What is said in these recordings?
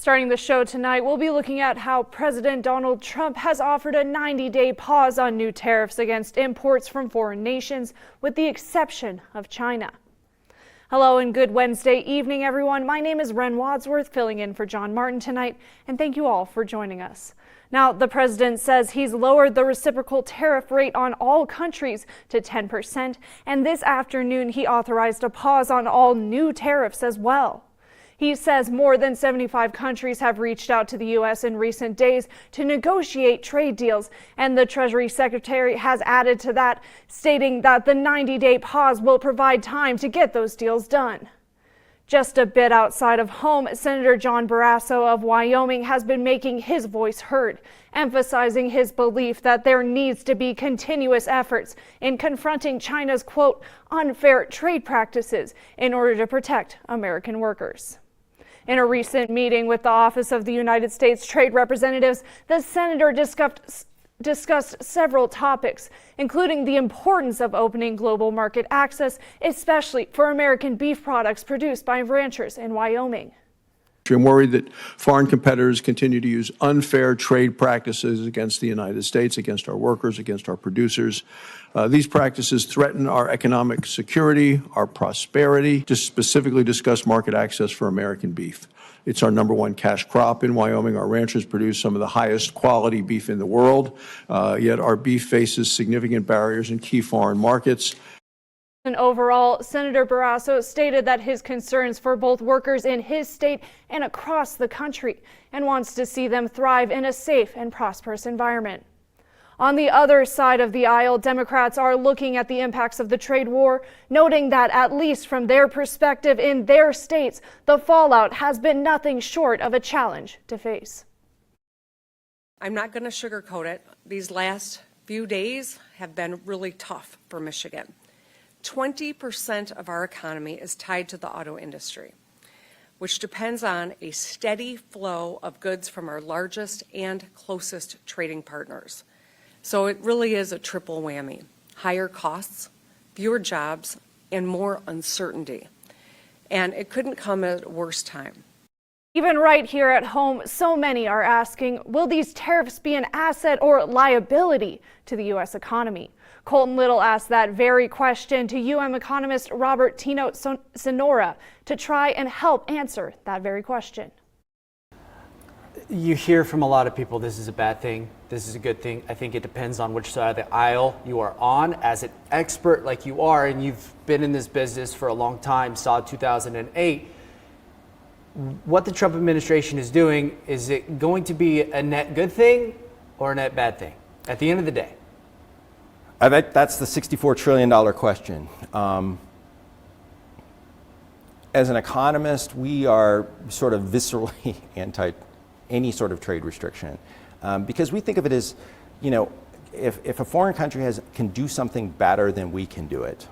Starting the show tonight, we'll be looking at how President Donald Trump has offered a 90-day pause on new tariffs against imports from foreign nations, with the exception of China. Hello and good Wednesday evening, everyone. My name is Ren Wadsworth, filling in for John Martin tonight, and thank you all for joining us. Now, the president says he's lowered the reciprocal tariff rate on all countries to 10%, and this afternoon he authorized a pause on all new tariffs as well. He says more than 75 countries have reached out to the U.S. in recent days to negotiate trade deals, and the Treasury Secretary has added to that, stating that the 90-day pause will provide time to get those deals done. Just a bit outside of home, Senator John Barrasso of Wyoming has been making his voice heard, emphasizing his belief that there needs to be continuous efforts in confronting China's, quote, unfair trade practices in order to protect American workers. In a recent meeting with the Office of the United States Trade Representatives, the senator discussed several topics, including the importance of opening global market access, especially for American beef products produced by ranchers in Wyoming. I'm worried that foreign competitors continue to use unfair trade practices against the United States, against our workers, against our producers. These practices threaten our economic security, our prosperity. Just specifically discuss market access for American beef. It's our #1 cash crop in Wyoming. Our ranchers produce some of the highest quality beef in the world, yet our beef faces significant barriers in key foreign markets. And overall, Senator Barrasso stated that his concerns for both workers in his state and across the country, and wants to see them thrive in a safe and prosperous environment. On the other side of the aisle, Democrats are looking at the impacts of the trade war, noting that at least from their perspective in their states, the fallout has been nothing short of a challenge to face. I'm not going to sugarcoat it. These last few days have been really tough for Michigan. 20% of our economy is tied to the auto industry, which depends on a steady flow of goods from our largest and closest trading partners. So it really is a triple whammy: higher costs, fewer jobs, and more uncertainty. And it couldn't come at a worse time. Even right here at home, so many are asking, will these tariffs be an asset or liability to the U.S. economy? Colton Little asked that very question to UM economist Robert Tino Sonora to try and help answer that very question. You hear from a lot of people, this is a bad thing, this is a good thing. I think it depends on which side of the aisle you are on. As an expert like you are, and you've been in this business for a long time, saw 2008, what the Trump administration is doing, is it going to be a net good thing or a net bad thing at the end of the day? I bet that's the $64 trillion question. As an economist, we are sort of viscerally anti any sort of trade restriction, because we think of it as, you know, if a foreign country can do something better than we can do it,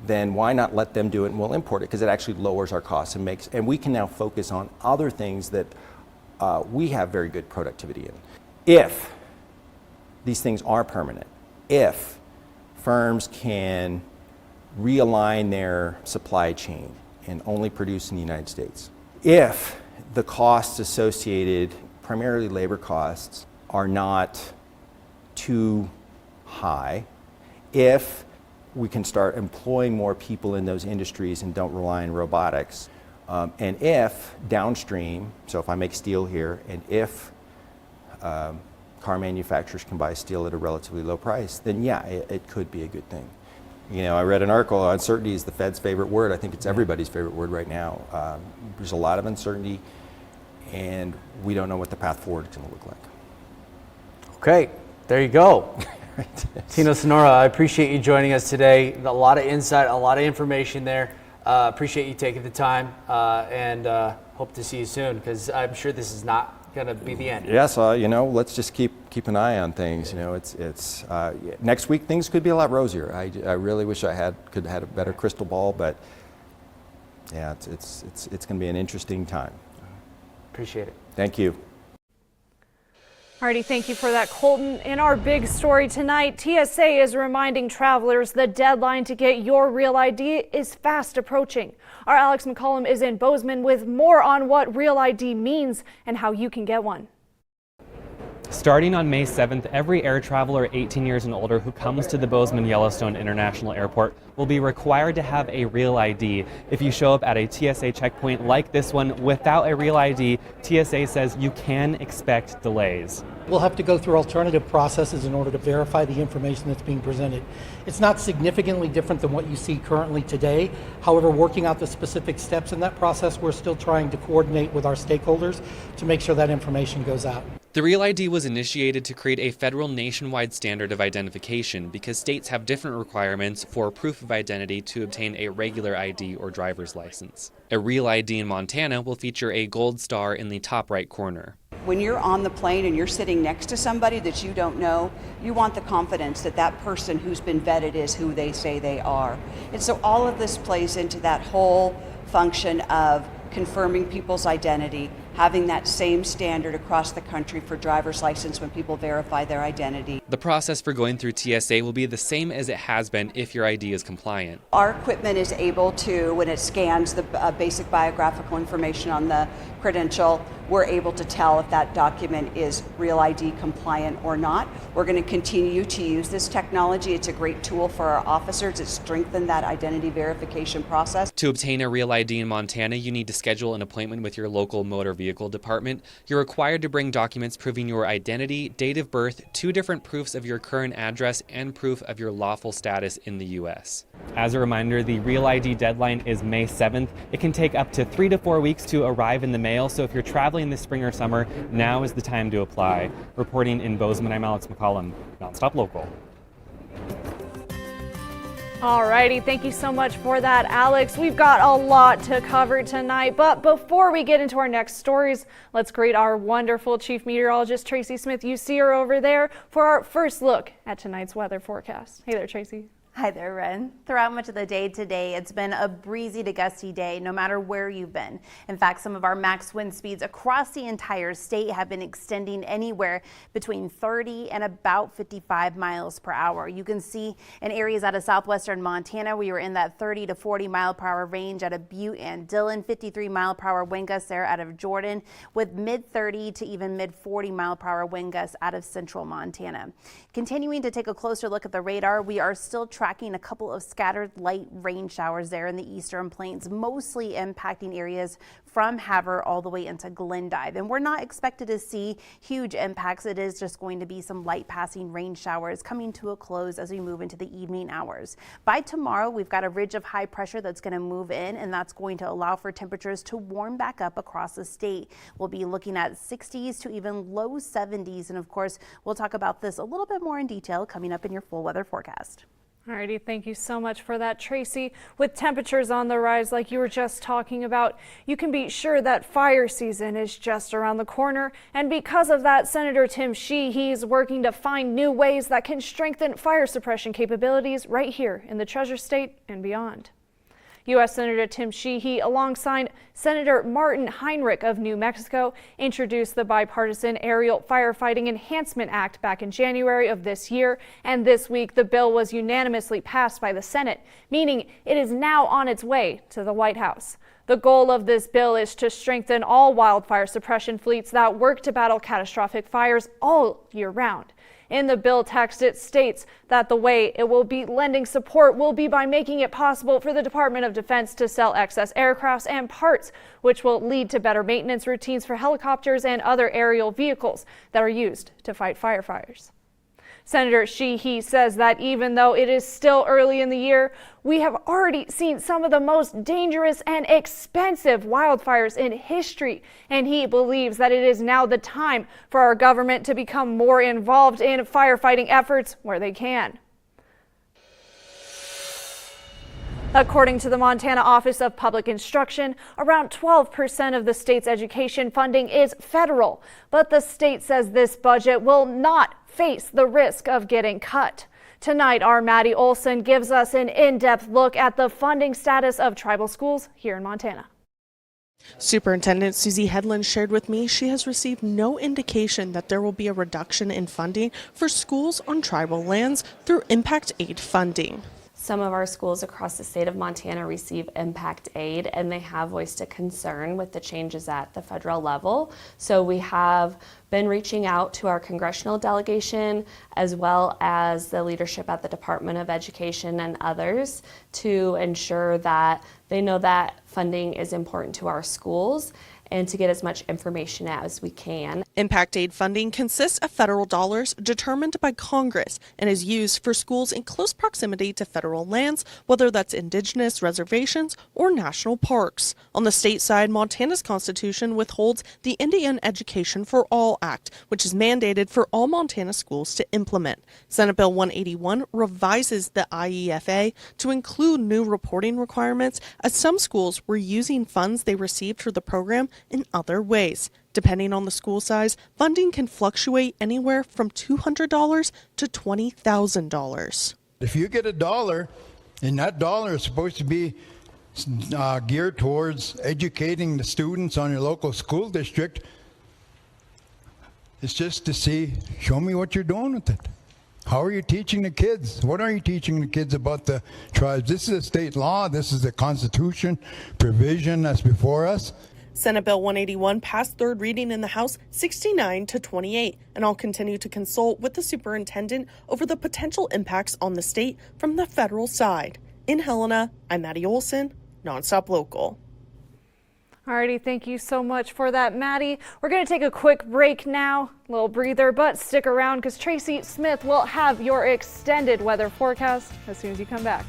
then why not let them do it and we'll import it, because it actually lowers our costs and we can now focus on other things that we have very good productivity in. If these things are permanent, if firms can realign their supply chain and only produce in the United States, if the costs associated, primarily labor costs, are not too high, if we can start employing more people in those industries and don't rely on robotics, and if downstream, so if I make steel here, and if car manufacturers can buy steel at a relatively low price, then yeah, it could be a good thing. You know, I read an article, uncertainty is the Fed's favorite word. I think it's everybody's favorite word right now. There's a lot of uncertainty, and we don't know what the path forward is going to look like. Okay, there you go. Tino Sonora, I appreciate you joining us today. A lot of insight, a lot of information there. Appreciate you taking the time, and hope to see you soon, because I'm sure this is not going to be the end. Yes, you know, let's just keep an eye on things. You know, it's next week things could be a lot rosier. I really wish I could have had a better crystal ball, but yeah, it's going to be an interesting time. Appreciate it. Thank you. Alrighty, thank you for that, Colton. In our big story tonight, TSA is reminding travelers the deadline to get your real ID is fast approaching. Our Alex McCollum is in Bozeman with more on what Real ID means and how you can get one. Starting on May 7th, every air traveler 18 years and older who comes to the Bozeman Yellowstone International Airport will be required to have a Real ID. If you show up at a TSA checkpoint like this one without a Real ID, TSA says you can expect delays. We'll have to go through alternative processes in order to verify the information that's being presented. It's not significantly different than what you see currently today. However, working out the specific steps in that process, we're still trying to coordinate with our stakeholders to make sure that information goes out. The Real ID was initiated to create a federal nationwide standard of identification because states have different requirements for proof of identity to obtain a regular ID or driver's license. A Real ID in Montana will feature a gold star in the top right corner. When you're on the plane and you're sitting next to somebody that you don't know, you want the confidence that that person who's been vetted is who they say they are. And so all of this plays into that whole function of confirming people's identity, having that same standard across the country for driver's license when people verify their identity. The process for going through TSA will be the same as it has been if your ID is compliant. Our equipment is able to, when it scans the basic biographical information on the credential, we're able to tell if that document is Real ID compliant or not. We're going to continue to use this technology. It's a great tool for our officers. It's strengthened that identity verification process. To obtain a Real ID in Montana, you need to schedule an appointment with your local motor vehicle department. You're required to bring documents proving your identity, date of birth, 2 different proofs of your current address, and proof of your lawful status in the U.S. As a reminder, the Real ID deadline is May 7th. It can take up to 3 to 4 weeks to arrive in the mail, so if you're traveling this spring or summer, now is the time to apply. Reporting in Bozeman, I'm Alex McCollum, NonStop Local. Alrighty, thank you so much for that, Alex. We've got a lot to cover tonight, but before we get into our next stories, let's greet our wonderful Chief Meteorologist, Tracy Smith. You see her over there for our first look at tonight's weather forecast. Hey there, Tracy. Hi there, Ren. Throughout much of the day today, it's been a breezy to gusty day, no matter where you've been. In fact, some of our max wind speeds across the entire state have been extending anywhere between 30 and about 55 miles per hour. You can see in areas out of southwestern Montana, we were in that 30 to 40 mile per hour range out of Butte and Dillon, 53 mile per hour wind gusts there out of Jordan, with mid 30 to even mid 40 mile per hour wind gusts out of central Montana. Continuing to take a closer look at the radar, we are still tracking a couple of scattered light rain showers there in the eastern plains, mostly impacting areas from Havre all the way into Glendive. And we're not expected to see huge impacts. It is just going to be some light passing rain showers coming to a close as we move into the evening hours. By tomorrow, we've got a ridge of high pressure that's going to move in, and that's going to allow for temperatures to warm back up across the state. We'll be looking at 60s to even low 70s. And of course, we'll talk about this a little bit more in detail coming up in your full weather forecast. Alrighty, thank you so much for that, Tracy. With temperatures on the rise like you were just talking about, you can be sure that fire season is just around the corner. And because of that, Senator Tim Sheehy is working to find new ways that can strengthen fire suppression capabilities right here in the Treasure State and beyond. U.S. Senator Tim Sheehy, alongside Senator Martin Heinrich of New Mexico, introduced the bipartisan Aerial Firefighting Enhancement Act back in January of this year, and this week the bill was unanimously passed by the Senate, meaning it is now on its way to the White House. The goal of this bill is to strengthen all wildfire suppression fleets that work to battle catastrophic fires all year round. In the bill text, it states that the way it will be lending support will be by making it possible for the Department of Defense to sell excess aircrafts and parts, which will lead to better maintenance routines for helicopters and other aerial vehicles that are used to fight firefighters. Senator Sheehy says that even though it is still early in the year, we have already seen some of the most dangerous and expensive wildfires in history, and he believes that it is now the time for our government to become more involved in firefighting efforts where they can. According to the Montana Office of Public Instruction, around 12% of the state's education funding is federal, but the state says this budget will not face the risk of getting cut. Tonight, our Maddie Olson gives us an in-depth look at the funding status of tribal schools here in Montana. Superintendent Susie Hedlund shared with me she has received no indication that there will be a reduction in funding for schools on tribal lands through impact aid funding. some of our schools across the state of Montana receive impact aid, and they have voiced a concern with the changes at the federal level. So we have been reaching out to our congressional delegation as well as the leadership at the Department of Education and others to ensure that they know that funding is important to our schools and to get as much information as we can. Impact aid funding consists of federal dollars determined by Congress and is used for schools in close proximity to federal lands, whether that's indigenous reservations or national parks. On the state side, Montana's Constitution withholds the Indian Education for All Act, which is mandated for all Montana schools to implement. Senate Bill 181 revises the IEFA to include new reporting requirements, as some schools were using funds they received for the program in other ways. Depending on the school size, funding can fluctuate anywhere from $200 to $20,000. If you get $1, and that dollar is supposed to be geared towards educating the students on your local school district, it's just to see, show me what you're doing with it. How are you teaching the kids? What are you teaching the kids about the tribes? This is a state law. This is the Constitution provision that's before us. Senate Bill 181 passed third reading in the House 69 to 28, and I'll continue to consult with the superintendent over the potential impacts on the state from the federal side. In Helena, I'm Maddie Olson, NonStop Local. Alrighty, thank you so much for that, Maddie. We're going to take a quick break now, a little breather, but stick around because Tracy Smith will have your extended weather forecast as soon as you come back.